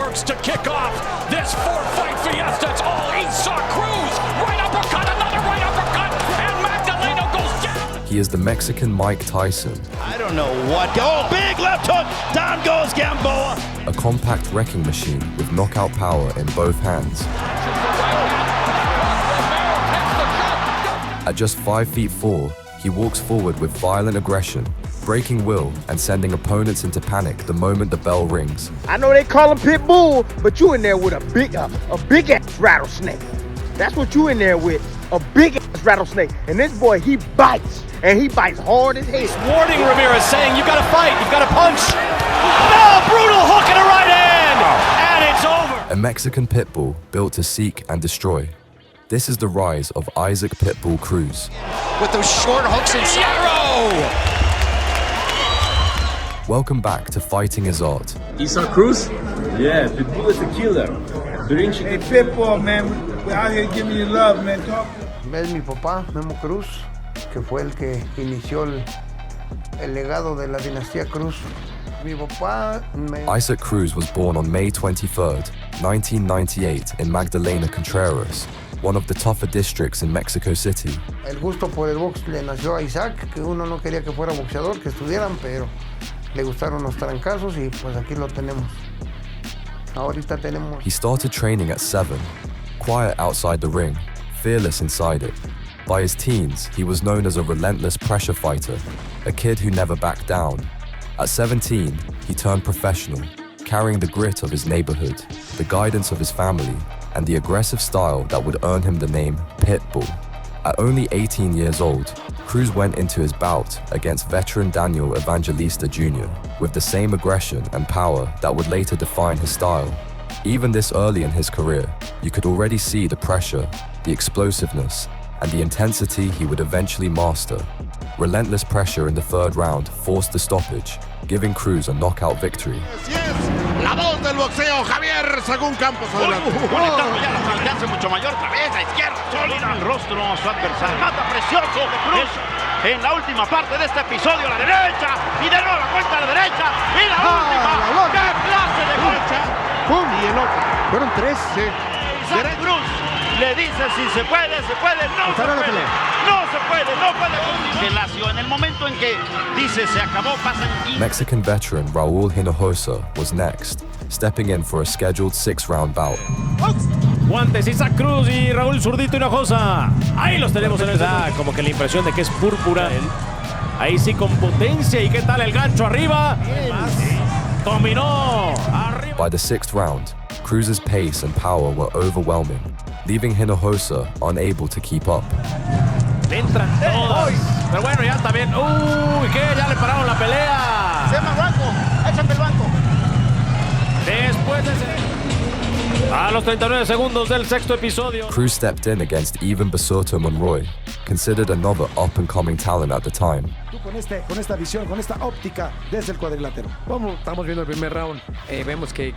works to kick off this four-fight fiesta. It's all Issac, Cruz, right uppercut, another right uppercut, and Magdaleno goes down. He is the Mexican Mike Tyson. I don't know what. Oh, big left hook. Down goes Gamboa. A compact wrecking machine with knockout power in both hands. At just 5'4", he walks forward with violent aggression, breaking will and sending opponents into panic the moment the bell rings. I know they call him Pitbull, but you in there with a big ass rattlesnake. That's what you in there with, a big ass rattlesnake. And this boy, he bites, and he bites hard as hell. Warning Ramirez, saying you gotta fight, you've gotta punch. Oh, brutal hook in the right hand, and it's over. A Mexican pitbull built to seek and destroy. This is the rise of Issac Pitbull Cruz. With those short hooks in Fierro. Welcome back to Fighting is Art. Issac Cruz? Yeah, Pitbull is a killer. Hey, Pitbull, man, we're out here giving you love, man. Talk. Es mi papá, Memo Cruz, que fue el que inició el legado de la dinastía Cruz. Mi papá Issac Cruz was born on May 23rd, 1998 in Magdaleno, Contreras, one of the tougher districts in Mexico City. El gusto por el box le nació a Issac, que uno no quería que fuera boxeador, que estudiaran, pero le gustaron los trancazos y pues aquí lo tenemos. Ahorita tenemos. He started training at 7, quiet outside the ring, fearless inside it. By his teens, he was known as a relentless pressure fighter, a kid who never backed down. At 17, he turned professional, carrying the grit of his neighborhood, the guidance of his family, and the aggressive style that would earn him the name Pitbull. At only 18 years old, Cruz went into his bout against veteran Daniel Evangelista Jr. with the same aggression and power that would later define his style. Even this early in his career, you could already see the pressure, the explosiveness, and the intensity he would eventually master. Relentless pressure in the third round forced the stoppage, giving Cruz a knockout victory. La voz del boxeo, Javier Sagún Campos. Conectando ya la alcance mucho mayor. Cabeza izquierda, sólida. El rostro a su adversario. Mata precioso de Cruz. En la última parte de este episodio, la derecha. Y de nuevo la cuenta a la derecha. Y la última. ¡Qué clase de golpe! ¡Pum! Y el otro. Fueron tres. Sí. Issac Cruz le dice si se puede, no se puede. No se puede, no puede. Se lació en el momento en que dice se acabó, pasan 15. Mexican veteran Raúl Hinojosa was next, stepping in for a scheduled 6-round bout. Guantes, Issac Cruz y Raúl Zurdito Hinojosa. Ahí los tenemos en esa, como que la impresión de que es púrpura. Ahí sí con potencia. ¿Y qué tal el gancho arriba? Dominó. Arriba. By the 6th round, Cruz's pace and power were overwhelming, leaving Hinojosa unable to keep up. Le entran todas. Pero bueno, ya está bien. Uy, ¿qué? Ya le pararon la pelea. Se llama banco, échate el banco. Después de a los 39 segundos del sexto episodio. Cruz stepped in against Ivan Basurto Monroy, considered another up-and-coming talent at the time. Con esta visión, con esta óptica desde el cuadrilátero. Estamos viendo el primer round. Vemos que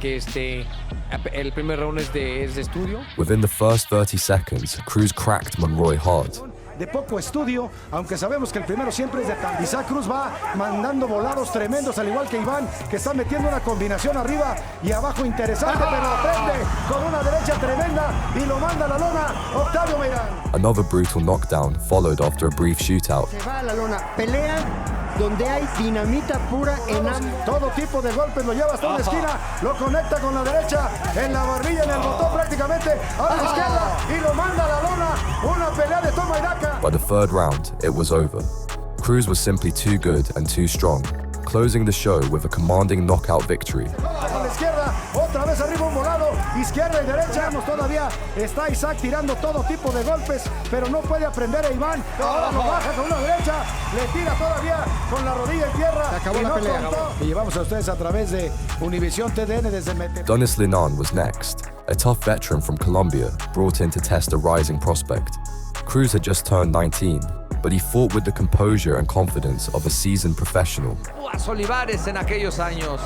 el primer round es de estudio. Within the first 30 seconds, Cruz cracked Monroy hard. De poco estudio, aunque sabemos que el primero siempre es de tal. Issac Cruz va mandando volados tremendos, al igual que Iván, que está metiendo una combinación arriba y abajo interesante, pero aprende con una derecha tremenda y lo manda a la lona Octavio Meirán. Another brutal knockdown followed after a brief shootout. Se va a la lona. Pelea donde hay dinamita pura en ambos. Todo tipo de golpes, lo lleva hasta una esquina, lo conecta con la derecha, en la barbilla, en el botón prácticamente, a la izquierda y lo manda a la lona. Una pelea de toma y daca. By the third round, it was over. Cruz was simply too good and too strong, closing the show with a commanding knockout victory. A la izquierda, otra vez arriba un volado, izquierda y derecha. Todavía está Issac tirando todo tipo de golpes, pero no puede aprender a Iván. Ahora lo baja con una derecha, le tira todavía con la rodilla en tierra. Se acabó la pelea. Y llevamos a ustedes a través de Univisión TDN desde Mete. Donis Linan was next, a tough veteran from Colombia brought in to test a rising prospect. Cruz had just turned 19, but he fought with the composure and confidence of a seasoned professional. Olivares en aquellos años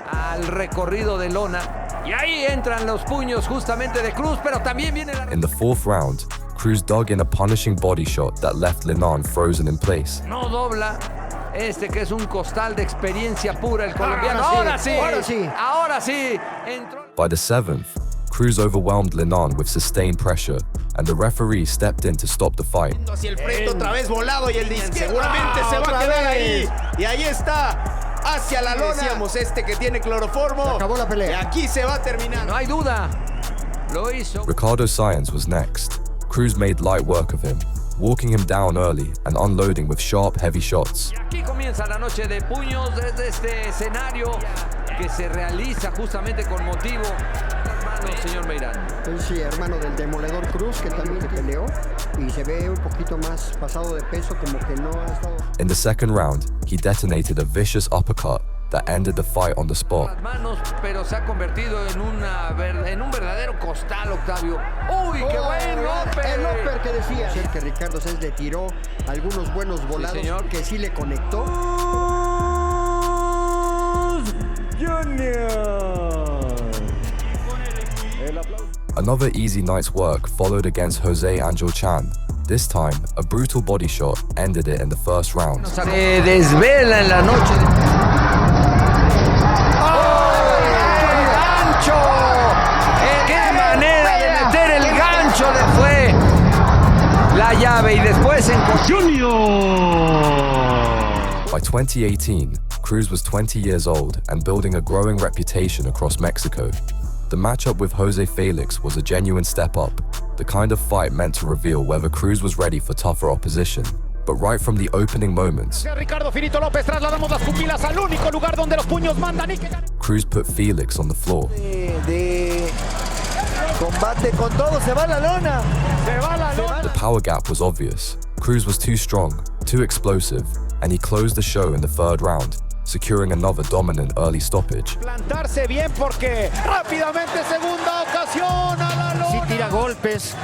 al recorrido de lona y ahí entran los puños justamente de Cruz, pero también viene la... In the 4th round, Cruz dug in a punishing body shot that left Linan frozen in place. No dobla, Este que es un costal de experiencia pura, el colombiano. Ahora sí. Ahora sí. Entró. By the 7th, Cruz overwhelmed Linan with sustained pressure, and the referee stepped in to stop the fight. Hacia el frente otra vez volado y el de izquierda seguramente se va a quedar ahí. Y ahí está, hacia la lona. Decíamos que tiene cloroformo. Se acabó la pelea. Y aquí se va a terminar. No hay duda. Lo hizo. Ricardo Sáenz was next. Cruz made light work of him, walking him down early and unloading with sharp, heavy shots. Y aquí comienza la noche de puños desde este escenario que se realiza justamente con motivo. Hermano, señor Meirán. Sí, hermano del demoledor Cruz, que también peleó y se ve un poquito más pasado de peso, como que no ha estado. In the second round, he detonated a vicious uppercut that ended the fight on the spot. Las manos, pero se ha convertido en un verdadero costal, Octavio. ¡Uy, qué buen upper! El upper que decía. Que Ricardo Sáenz le tiró algunos buenos volados, sí, señor, que sí le conectó. Another easy night's work followed against Jose Angel Chan. This time, a brutal body shot ended it in the first round. Se desvela en la noche. ¡Oh! ¡El gancho! ¡Qué manera de meter el gancho! Le fue la llave y después en By 2018, Cruz was 20 years old and building a growing reputation across Mexico. The matchup with Jose Felix was a genuine step up, the kind of fight meant to reveal whether Cruz was ready for tougher opposition. But right from the opening moments, Cruz put Felix on the floor. The power gap was obvious. Cruz was too strong, too explosive, and he closed the show in the third round, securing another dominant early stoppage. Plantarse bien porque rápidamente segunda ocasión a la lona. Si tira golpes,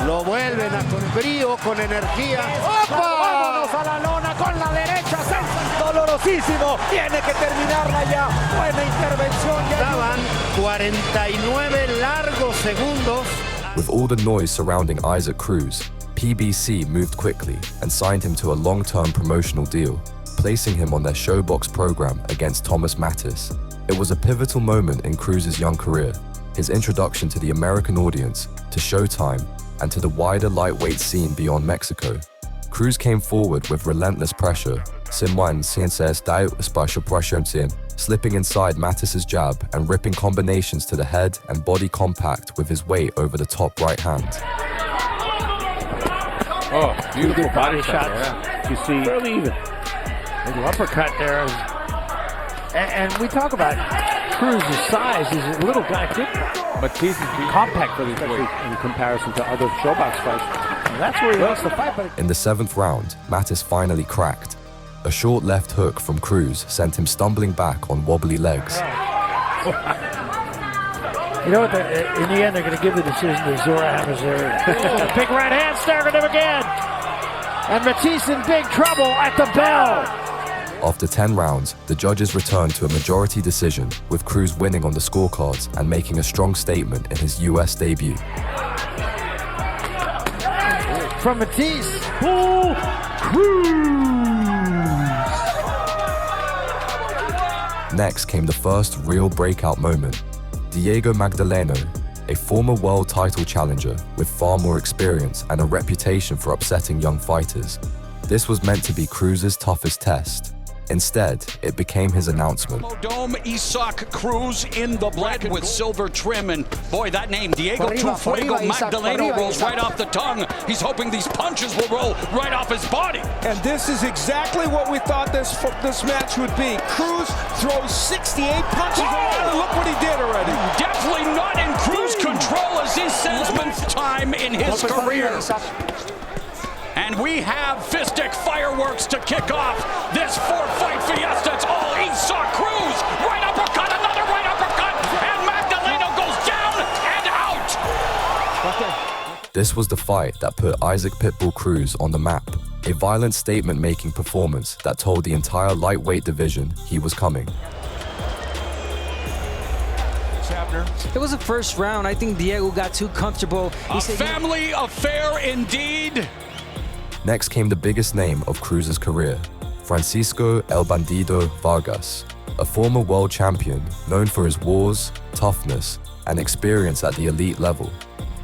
lo vuelven a con brío, con energía. ¡Opa! Vámonos a la lona con la derecha. Dolorosísimo. Tiene que terminarla ya. Buena intervención. Estaban 49 largos segundos. With all the noise surrounding Isaac Cruz, PBC moved quickly and signed him to a long-term promotional deal, placing him on their Showbox program against Thomas Mattis. It was a pivotal moment in Cruz's young career, his introduction to the American audience, to Showtime, and to the wider lightweight scene beyond Mexico. Cruz came forward with relentless pressure, slipping inside Mattis's jab and ripping combinations to the head and body compact with his weight over the top right hand. Oh, beautiful body shot. Yeah. You see, fairly even. Little uppercut there. And we talk about Cruz's size. He's a little guy, too. But he's compact for his weight in comparison to other Showbox fights. And that's where he wants to fight. But in the 7th round, Mattis finally cracked. A short left hook from Cruz sent him stumbling back on wobbly legs. You know what? In the end, they're going to give the decision to Zora Hamazari. Big right hand staring at him again. And Matisse in big trouble at the bell. After 10 rounds, the judges returned to a majority decision, with Cruz winning on the scorecards and making a strong statement in his US debut. From Matisse, Cruz. Next came the first real breakout moment. Diego Magdaleno, a former world title challenger with far more experience and a reputation for upsetting young fighters. This was meant to be Cruz's toughest test. Instead, it became his announcement. Dome Issac Cruz in the black with silver trim, and boy, that name, Diego Tufuego Magdaleno, rolls right off the tongue. He's hoping these punches will roll right off his body. And this is exactly what we thought this match would be. Cruz throws 68 punches around, and look what he did already. Definitely not in Cruz control as he says time in his career. And we have fistic fireworks to kick off this four-fight fiesta. It's all Issac Cruz. Right uppercut, another right uppercut, and Magdaleno goes down and out. This was the fight that put Isaac Pitbull Cruz on the map. A violent statement-making performance that told the entire lightweight division he was coming. It was the first round. I think Diego got too comfortable. A family affair indeed. Next came the biggest name of Cruz's career, Francisco El Bandido Vargas, a former world champion known for his wars, toughness, and experience at the elite level.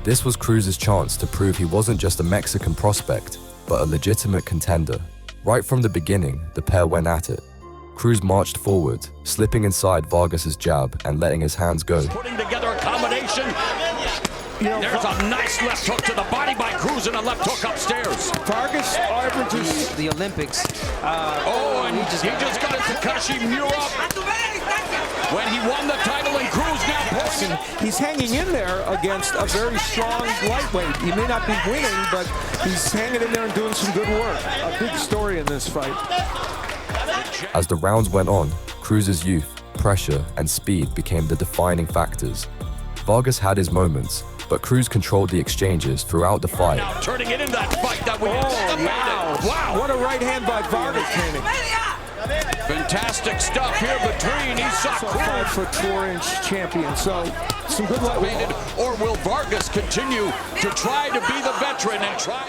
This was Cruz's chance to prove he wasn't just a Mexican prospect, but a legitimate contender. Right from the beginning, the pair went at it. Cruz marched forward, slipping inside Vargas's jab and letting his hands go. Putting together a combination. There's a nice left hook to the body by Cruz and a left hook upstairs. Vargas averages the Olympics. And he just got a Takashi Miura when he won the title, and Cruz now he's hanging in there against a very strong lightweight. He may not be winning, but he's hanging in there and doing some good work. A big story in this fight. As the rounds went on, Cruz's youth, pressure, and speed became the defining factors. Vargas had his moments, but Cruz controlled the exchanges throughout the fight. Now turning it into that fight that we anticipated. Wow, what a right hand by Vargas, Kenny. Fantastic stuff here between Issac. 5'4" champion, so some good luck. Or will Vargas continue to try to be the veteran and try?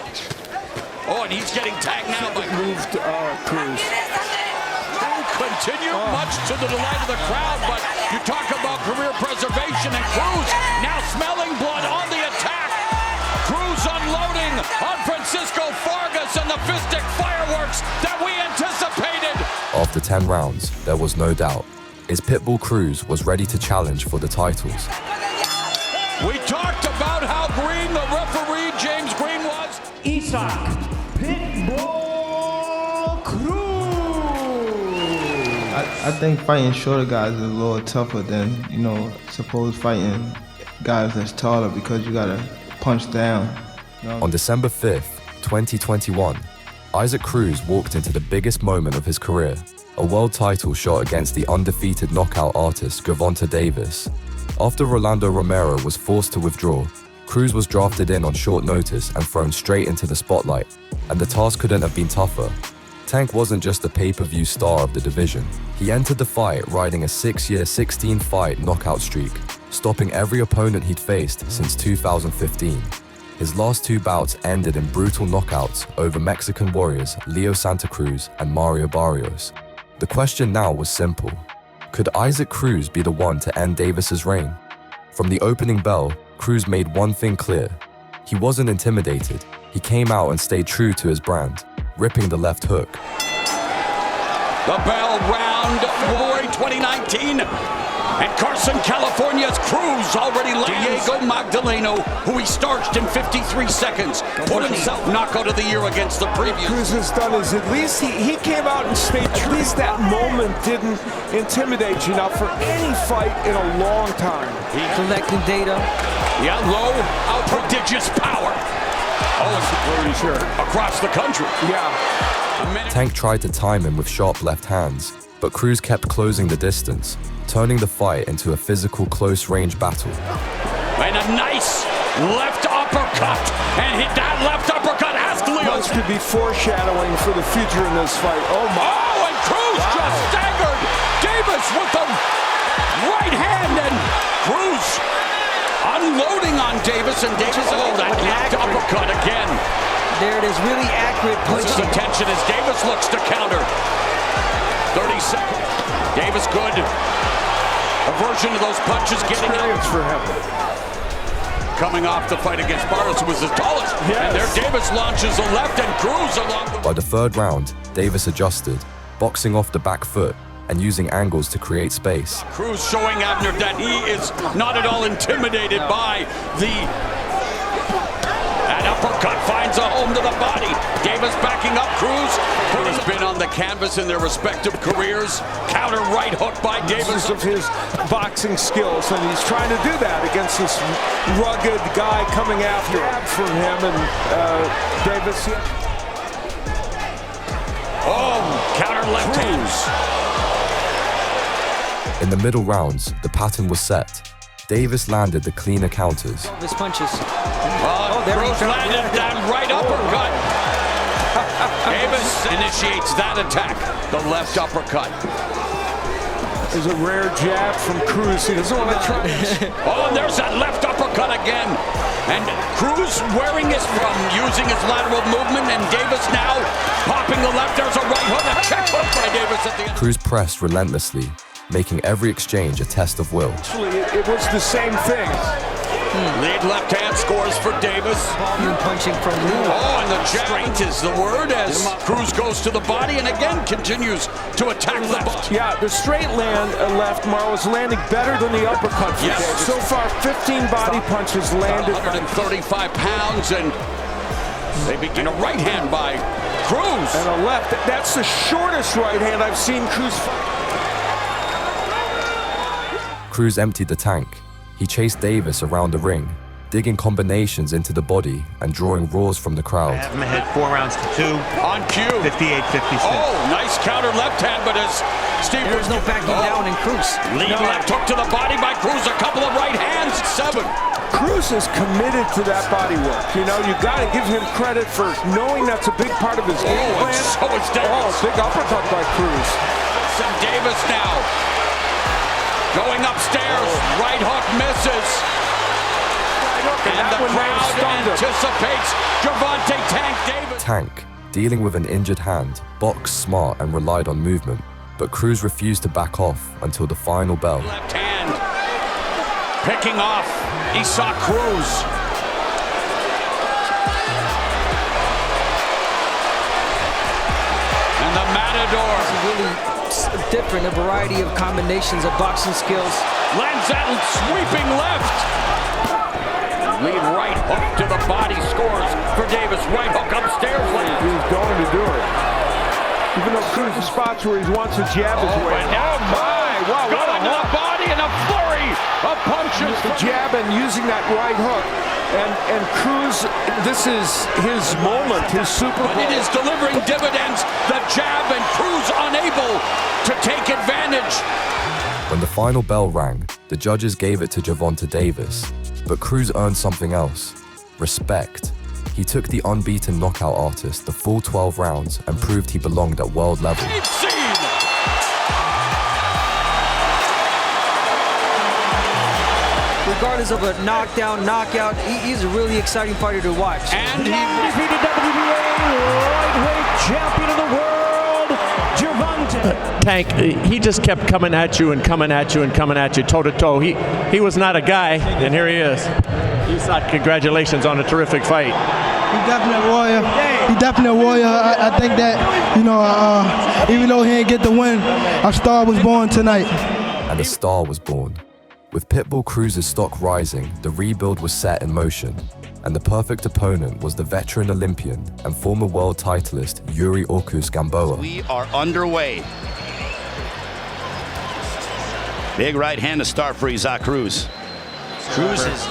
And he's getting tagged now by Cruz. Continue much to the delight of the crowd, but you talk about career preservation, and Cruz now smelling blood on the attack. Cruz unloading on Francisco Vargas and the fistic fireworks that we anticipated. After 10 rounds, there was no doubt. His Pitbull Cruz was ready to challenge for the titles. We talked about how green the referee, James Green, was. Issac Pitbull Cruz. I think fighting shorter guys is a little tougher than, suppose fighting guys that's taller, because you gotta punch down. On December 5th, 2021, Issac Cruz walked into the biggest moment of his career, a world title shot against the undefeated knockout artist Gervonta Davis. After Rolando Romero was forced to withdraw, Cruz was drafted in on short notice and thrown straight into the spotlight, and the task couldn't have been tougher. Tank wasn't just the pay-per-view star of the division. He entered the fight riding a 6-year, 16-fight knockout streak, stopping every opponent he'd faced since 2015. His last 2 bouts ended in brutal knockouts over Mexican warriors Leo Santa Cruz and Mario Barrios. The question now was simple. Could Issac Cruz be the one to end Davis's reign? From the opening bell, Cruz made one thing clear. He wasn't intimidated. He came out and stayed true to his brand, ripping the left hook. The bell round, February 2019. And Carson, California's Cruz already lands. Diego Magdaleno, who he starched in 53 seconds, put himself knockout of the year against the previous. Cruz has done is at least he came out and stayed true. At least that moment didn't intimidate you now for any fight in a long time. Collecting data. Yeah, low, out prodigious power. Across the country. Yeah. Tank tried to time him with sharp left hands, but Cruz kept closing the distance, turning the fight into a physical close-range battle. And a nice left uppercut, and hit that left uppercut. Ask Leo. This could be foreshadowing for the future in this fight. Oh my! And Cruz just staggered Davis with the right hand, and Cruz unloading on Davis, and Davis that left uppercut again. There it is, really accurate punching. Attention as Davis looks to counter. 30 seconds. Davis good. Aversion to those punches, getting out. For him. Coming off the fight against Barrios, who was the tallest. Yes. And there Davis launches a left, and Cruz along the... By the 3rd round, Davis adjusted, boxing off the back foot and using angles to create space. Cruz showing Abner that he is not at all intimidated by the... That uppercut finds a home to the body. Davis backing up Cruz, who has been on the canvas in their respective careers. Counter right hook by Davis. Of his boxing skills, and he's trying to do that against this rugged guy coming after from him, and Davis. Counter left hands. In the middle rounds, the pattern was set. Davis landed the cleaner counters. His punches. Cruz landed that right uppercut. Davis initiates that attack. The left uppercut. is a rare jab from Cruz. He doesn't want to try. Oh, and there's that left uppercut again. And Cruz wearing his from using his lateral movement, and Davis now popping the left. There's a right hook, a check hook by Davis at the end. Cruz pressed relentlessly, making every exchange a test of will. Actually, it was the same thing. Lead left hand scores for Davis. Volume punching from Lou. Oh, and the straight is the word as Cruz goes to the body and again continues to attack the body. Yeah, the straight left, Marl, is landing better than the uppercut for Davis. So far, 15 body punches landed. 135 pounds, and they begin a right hand by Cruz. And a left. That's the shortest right hand I've seen Cruz fight. Cruz emptied the tank. He chased Davis around the ring, digging combinations into the body and drawing roars from the crowd. Have him ahead 4 rounds to 2. On cue. 58-56. Oh, nice counter left hand, but as Steve... There's no backing down in Cruz. Lead left hook to the body by Cruz. A couple of right hands. 7. Cruz is committed to that body work. You know, you got to give him credit for knowing that's a big part of his game plan. So is Davis. Oh, big uppercut by Cruz. And Davis now going upstairs. Right hook misses. And the crowd anticipates Gervonta Tank Davis. Tank, dealing with an injured hand, boxed smart and relied on movement, but Cruz refused to back off until the final bell. Left hand picking off Issac Cruz. And the Matador. Really different, a variety of combinations of boxing skills. Lands that sweeping left. Lead right hook to the body scores for Davis. Right hook upstairs. He's going to do it. Even though Cruz's spots where he wants to jab his way. Oh my! Wow! Got into the body and a flurry of punches. The jab and using that right hook. And Cruz, this is his moment, his Super Bowl. But it is delivering dividends. The jab and Cruz unable to take advantage. When the final bell rang, the judges gave it to Gervonta Davis, but Cruz earned something else: respect. He took the unbeaten knockout artist the full 12 rounds and proved he belonged at world level. Regardless of a knockdown, knockout, he's a really exciting fighter to watch. And he defeated WBA lightweight champion of the world, Gervonta. Tank, he just kept coming at you and coming at you and coming at you, toe to toe. He was not a guy, and here he is. Issac, congratulations on a terrific fight. He's definitely a warrior. He's definitely a warrior. I think that, you know, even though he didn't get the win, a star was born tonight. And a star was born. With Pitbull Cruz's stock rising, the rebuild was set in motion, and the perfect opponent was the veteran Olympian and former world titleist Yuriorkis Gamboa. We are underway. Big right hand to start for Issac Cruz. Cruz is...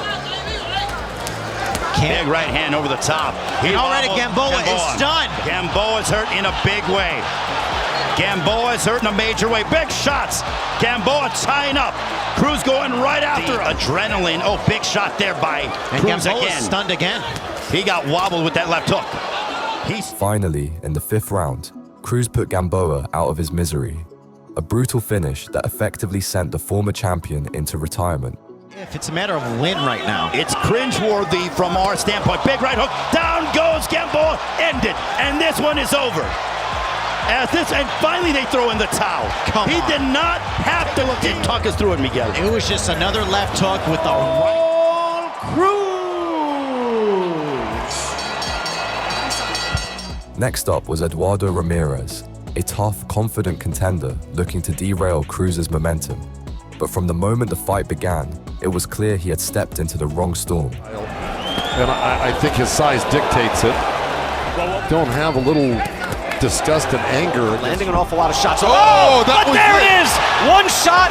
Big right hand over the top. And already Gamboa is stunned. Gamboa's hurt in a big way. Gamboa's hurt in a major way. Big shots. Gamboa tying up. Cruz going right after him. Adrenaline. Oh, big shot there by Cruz again. Stunned again. He got wobbled with that left hook. Finally, in the 5th round, Cruz put Gamboa out of his misery. A brutal finish that effectively sent the former champion into retirement. If it's a matter of win right now. It's cringeworthy from our standpoint. Big right hook. Down goes Gamboa. Ended. And this one is over. And finally they throw in the towel. He did not have to talk us through it, Miguel. It was just another left hook with the right. Cruz! Next up was Eduardo Ramirez, a tough, confident contender looking to derail Cruz's momentum. But from the moment the fight began, it was clear he had stepped into the wrong storm. And I think his size dictates it. Don't have a little disgust and anger. Landing an awful lot of shots. Oh, but there it is! One shot,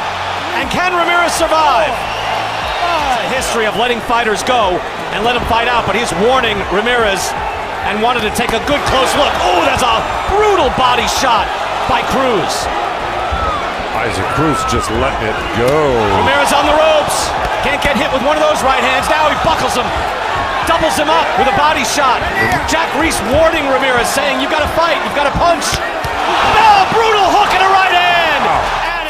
and can Ramirez survive? A history of letting fighters go and let them fight out, but he's warning Ramirez and wanted to take a good close look. Oh, that's a brutal body shot by Cruz. Isaac Cruz just letting it go. Ramirez on the ropes. Can't get hit with one of those right hands. Now he buckles him. Doubles him up with a body shot. Jack Reese warning Ramirez, saying, you've got to fight, you've got to punch. No, brutal hook and a right hand.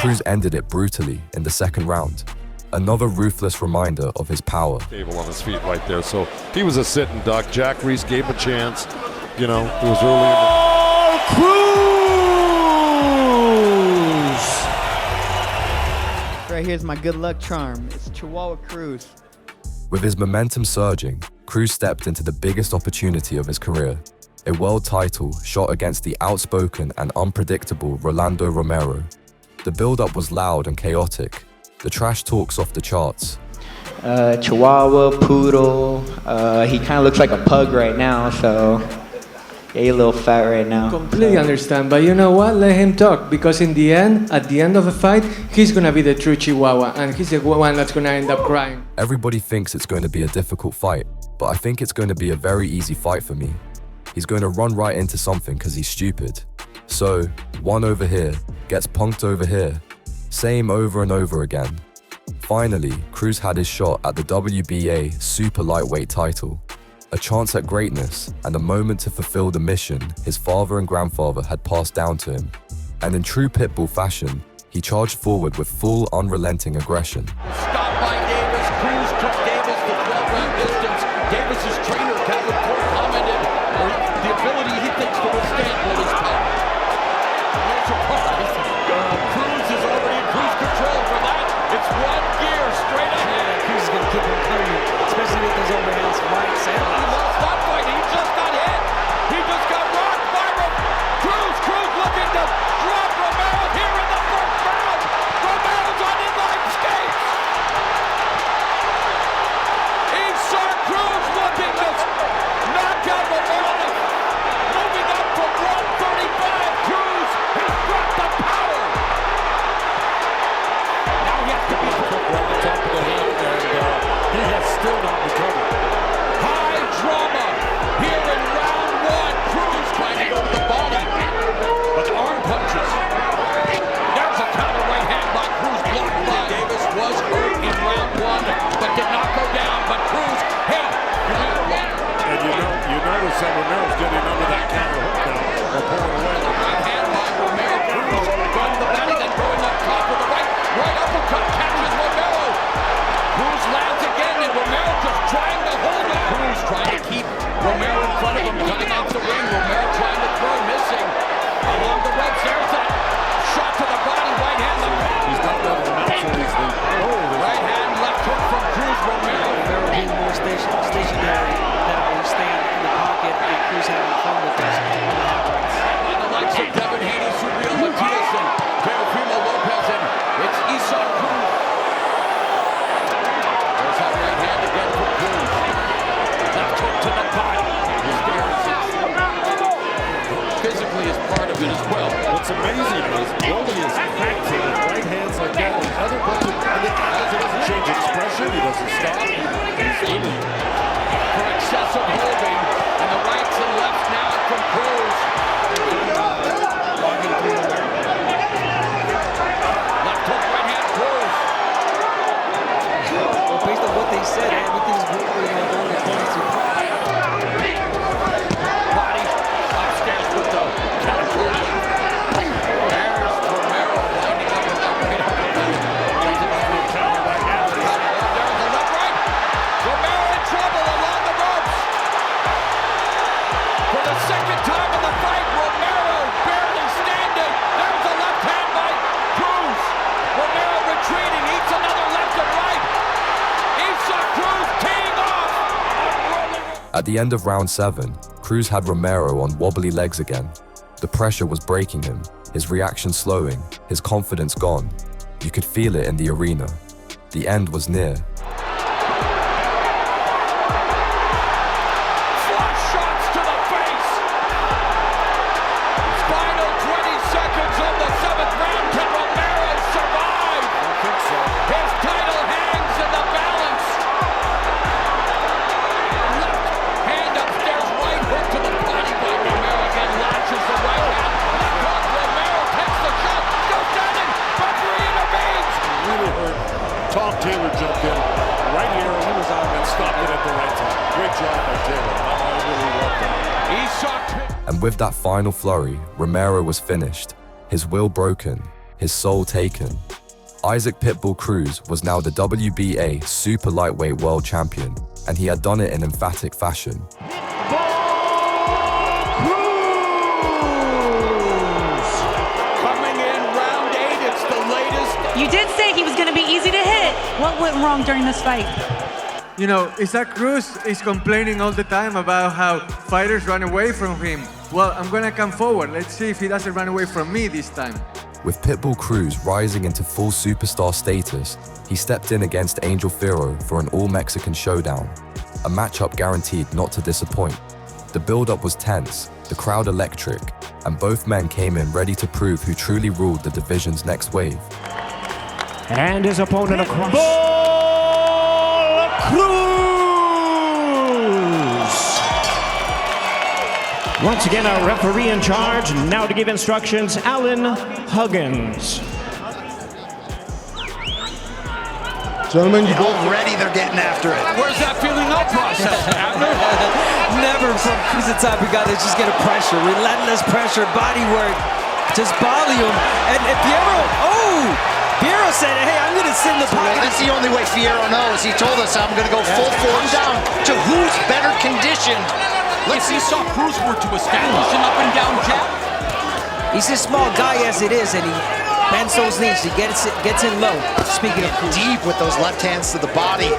Cruz ended it brutally in the second round. Another ruthless reminder of his power. Stable on his feet right there, so he was a sitting duck. Jack Reese gave him a chance. You know, it was early in Cruz! Right here's my good luck charm. It's Chihuahua Cruz. With his momentum surging, Cruz stepped into the biggest opportunity of his career. A world title shot against the outspoken and unpredictable Rolando Romero. The build-up was loud and chaotic. The trash talk's off the charts. Chihuahua, poodle. He kind of looks like a pug right now, so yeah, he's a little fat right now. Completely understand, but you know what? Let him talk, because in the end, at the end of the fight, he's gonna be the true Chihuahua, and he's the one that's gonna end up crying. Everybody thinks it's going to be a difficult fight, but I think it's going to be a very easy fight for me. He's going to run right into something because he's stupid. So, one over here, gets punked over here. Same over and over again. Finally, Cruz had his shot at the WBA super lightweight title. A chance at greatness and a moment to fulfill the mission his father and grandfather had passed down to him. And in true Pitbull fashion, he charged forward with full, unrelenting aggression. Stopped by Davis. Cruz took Davis the 12-round distance. Davis's trainer, Kevin Ford, commented on the ability he thinks to withstand what is tough. No surprise. Cruz is already in cruise control for that. It's one gear straight ahead. Cruz is going to keep him coming, especially with those overhands rights and lefts. He lost that fight. He just got hit. He just got rocked by Cruz. Cruz looking to drop Romero here in the first round. Romero's on inline skates. Issac Cruz looking to knock out Romero. Moving up from 135. Cruz has got the power. Now he has to be put on the top of the head, and he has still not recovered. High drama here in round one. Cruz trying to go to the body, but arm punches. There's a counter right hand by Cruz, blocked by Davis. Was hurt in round one, but did not go down. But Cruz, hey, you have one. And you notice that Romero's getting under that counter hook now. Or pulling away. Right hand by Romero. Cruz going to the body, then going up top with the right uppercut, catches Romero. Cruz lands again, and Romero just trying to hold it. Cruz trying to keep Romero in front of him, coming off the ring. Romero trying to throw, missing. Along the ropes, there's that shot to the body, right hand. He's not letting him out so easily. Right hand, left hook from Cruz. Romero being more stationary now. He's staying in the pocket, and Cruz having fun with this. And the likes of Devin Haney, Surreal Matias, and Teofimo Lopez, and it's Issac Cruz. There's that right hand again for Cruz. Left hook to the body. Physically is part of it as well. What's amazing is Rolly is active with right hands like that, and other weapons, and he doesn't change expression, he doesn't stop. He's really for excessive holding, and the rights and lefts now from Cruz. Left hook, right hand, Cruz. Well, based on what they said, everything's going according to body upstairs with the catapult. There's Romero winding up with that right uppercut. There's a left right. Romero in trouble along the ropes. For the second time in the fight, Romero barely standing. There's a left hand by Cruz. Romero retreating, eats another left and right. Issac Cruz teeing off. At the end of round 7, Cruz had Romero on wobbly legs again. The pressure was breaking him, his reaction slowing, his confidence gone. You could feel it in the arena. The end was near. Flush shots to the face. Final 20 seconds of the 7th round. Can Romero survive? I think so. His title hangs in the balance. Left hand upstairs, right hook to the body by Romero. Again latches the right hand. Left hook, Romero takes the shot. Goes down and referee intervenes. Really hurt. Tom Taylor jumped in right here. He was on and stopped it at the right time. Great job by Taylor. I really loved that. And with that final flurry, Romero was finished, his will broken, his soul taken. Issac Pitbull Cruz was now the WBA super lightweight world champion, and he had done it in emphatic fashion. You did say he was going to be easy to hit. What went wrong during this fight? You know, Issac Cruz is complaining all the time about how fighters run away from him. Well, I'm gonna come forward. Let's see if he doesn't run away from me this time. With Pitbull Cruz rising into full superstar status, he stepped in against Angel Fierro for an all-Mexican showdown, a matchup guaranteed not to disappoint. The build-up was tense, the crowd electric, and both men came in ready to prove who truly ruled the division's next wave. And his opponent across. Cruz! Once again, our referee in charge, now to give instructions, Alan Huggins. Gentlemen, already they're getting after it. Where's that feeling up process, Abner? Never from Cruz the type of guy that's just gonna pressure, relentless pressure, body work, just volume. And Fierro said, hey, I'm going to sit in the pocket. That's the only way Fierro knows. He told us I'm going to go full force down to who's better conditioned. Let's see, saw Cruz were to establish an up and down jab. He's a small guy as it is, and he bends those knees. He gets in low. Speaking of Cruz. Deep with those left hands to the body.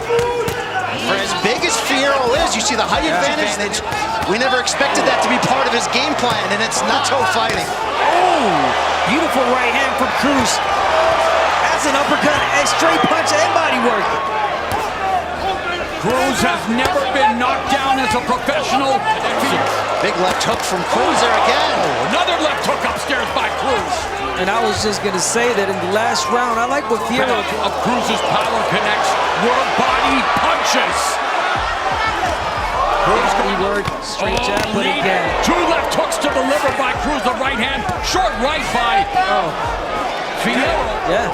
For as big as Fierro is, you see the height advantage. We never expected that to be part of his game plan, and it's Nacho fighting. Oh, beautiful right hand from Cruz. That's an uppercut, a straight punch, and body work. Cruz has never been knocked down as a professional. Big left hook from Cruz there again. Oh, another left hook upstairs by Cruz. And I was just going to say that in the last round, I like what Fierro of Cruz's power connects were body punches. Cruz going work, straight jab, but again. Two left hooks to the liver by Cruz, the right hand, short right by Fierro. Yeah.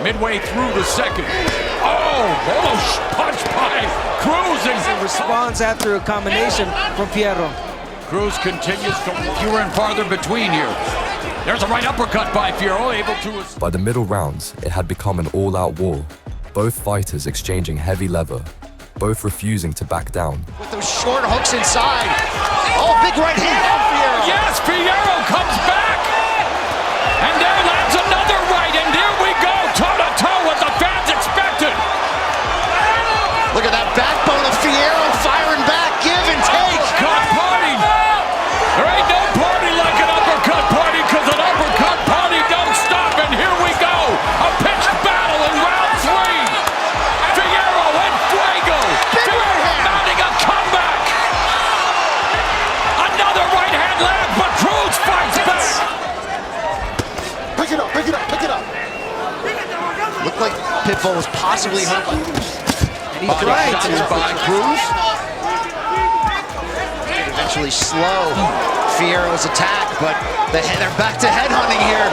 Midway through the second. Punch by Cruz. And response after a combination from Fierro. Cruz continues to fewer and farther between here. There's a right uppercut by Fierro, able to... By the middle rounds, it had become an all-out war. Both fighters exchanging heavy leather, both refusing to back down. With those short hooks inside. Oh, big right hand from Fierro. Yes, Fierro comes back. And there lands another right, and here we go, toe-to-toe what the fans expected. Look at that backbone of Fierro firing back, give and take. Uppercut party. There ain't no party like an uppercut party, because an uppercut party don't stop, and here we go. A pitched battle in round 3. Fierro and Fuego. Fierro mounting a comeback. Another right hand lands, but Cruz fights back. Pick it up, pick it up, pick it up. Looked like Pitbull was possibly hurt. And he's right. By Cruz. Eventually slow Fierro's attack, but they're back to headhunting here.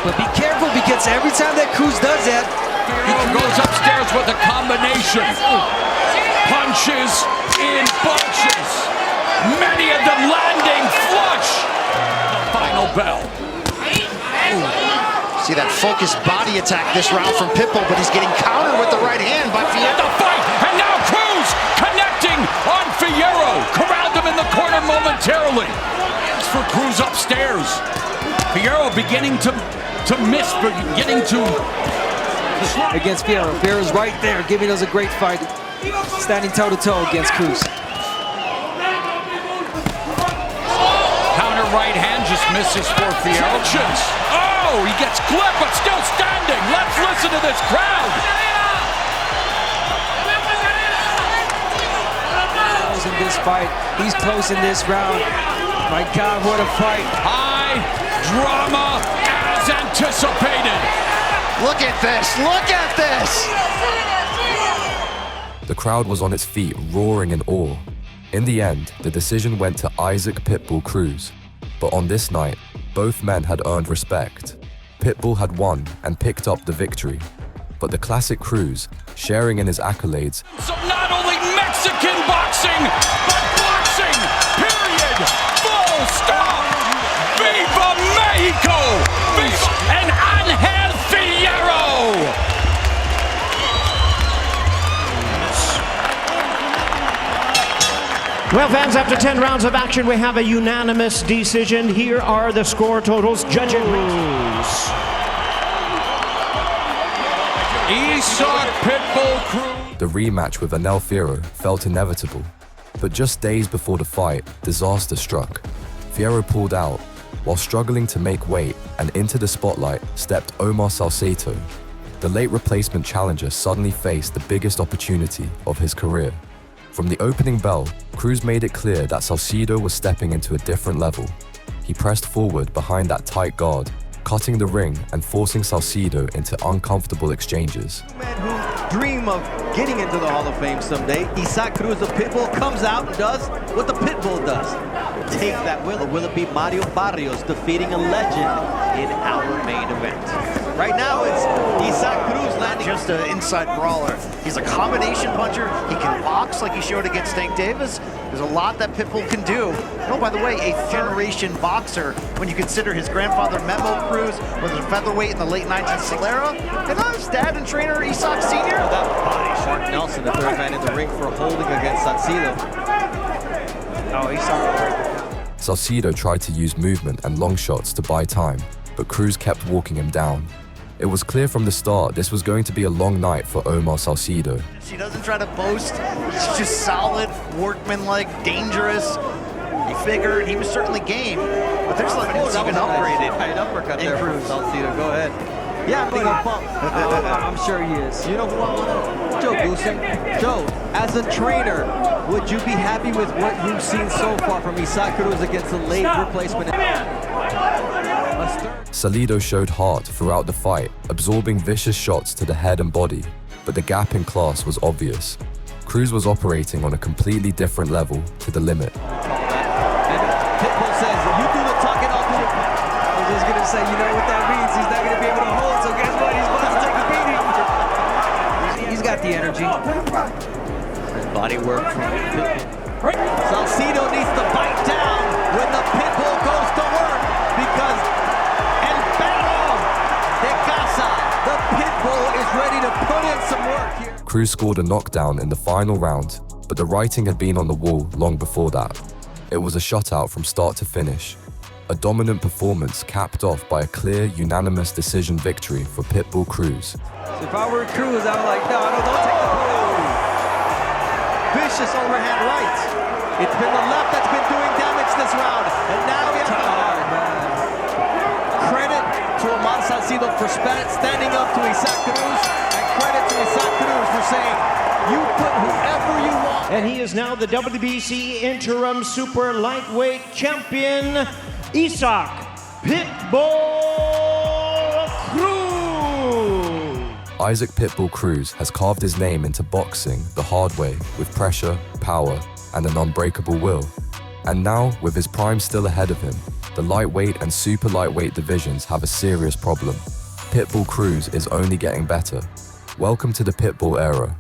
But be careful, because every time that Cruz does that, he goes upstairs with a combination. Punches in bunches. Many of them landing flush. The final bell. See that focused body attack this round from Pitbull, but he's getting countered with the right hand by Fierro. The fight, and now Cruz connecting on Fierro. Corralled him in the corner momentarily. It's for Cruz upstairs. Fierro beginning to miss, but beginning to... Against Fierro. Fierro's right there, giving us a great fight. Standing toe-to-toe against Cruz. Counter right hand just misses for Fierro. Oh, he gets clipped, but still standing. Let's listen to this crowd. In this fight, he's close in this round. My God, what a fight. High drama as anticipated. Look at this, look at this. The crowd was on its feet, roaring in awe. In the end, the decision went to Issac Pitbull Cruz. But on this night, both men had earned respect. Pitbull had won and picked up the victory. But the classic Cruz, sharing in his accolades, So not only Mexican boxing, but boxing, period, full stop. and Angel Fierro. Well, fans, after 10 rounds of action, we have a unanimous decision. Here are the score totals. Judging Issac Pitbull Cruz. The rematch with Angel Fierro felt inevitable, but just days before the fight, disaster struck. Fierro pulled out. While struggling to make weight and into the spotlight stepped Omar Salcedo. The late replacement challenger suddenly faced the biggest opportunity of his career. From the opening bell, Cruz made it clear that Salcedo was stepping into a different level. He pressed forward behind that tight guard, cutting the ring and forcing Salcedo into uncomfortable exchanges. Men who dream of getting into the Hall of Fame someday. Issac Cruz, the Pitbull, comes out and does what the Pitbull does. Take that will. Or will it be Mario Barrios defeating a legend in our main event? Right now, it's Issac Cruz landing. Just an inside brawler. He's a combination puncher. He can box like he showed against Tank Davis. There's a lot that Pitbull can do. Oh, by the way, a generation boxer when you consider his grandfather Memo Cruz was a featherweight in the late 1960s. And his dad and trainer Issac Sr. That body shot Nelson, the third man in the ring for holding against Salcedo. Oh, Issac. Salcedo tried to use movement and long shots to buy time, but Cruz kept walking him down. It was clear from the start this was going to be a long night for Omar Salcedo. He doesn't try to boast. He's just solid, workmanlike, dangerous. He figured he was certainly game, but there's like he's even upgraded. An uppercut there from Salcedo. Go ahead. Yeah, I'm a bump. I'm sure he is. You know who I want? Joe Goosen. Joe, as a trainer, would you be happy with what you've seen so far from Issac Cruz against the late replacement? Salcedo showed heart throughout the fight, absorbing vicious shots to the head and body, but the gap in class was obvious. Cruz was operating on a completely different level to the limit. Pitbull says, you do the talking, I'll do it. I was just going to say, you know what that means? He's not going to be able to hold, so guess what? He's about to take a beating. He's got the energy. Body work from Pitbull. Salcedo needs to bite down when the Pitbull goes to work because El Perro de Casa, the Pitbull is ready to put in some work here. Cruz scored a knockdown in the final round, but the writing had been on the wall long before that. It was a shutout from start to finish. A dominant performance capped off by a clear, unanimous decision victory for Pitbull Cruz. If I were Cruz, I would like, no, don't take the blow. Vicious overhand right. It's been the left that's been doing damage this round. And now we have credit to Omar Salcedo for standing up to Issac Cruz. And credit to Issac Cruz for saying, you put whoever you want. And he is now the WBC Interim Super Lightweight Champion, Issac Pitbull Cruz. Issac Pitbull Cruz has carved his name into boxing the hard way with pressure, power, and an unbreakable will. And now, with his prime still ahead of him, the lightweight and super lightweight divisions have a serious problem. Pitbull Cruz is only getting better. Welcome to the Pitbull era.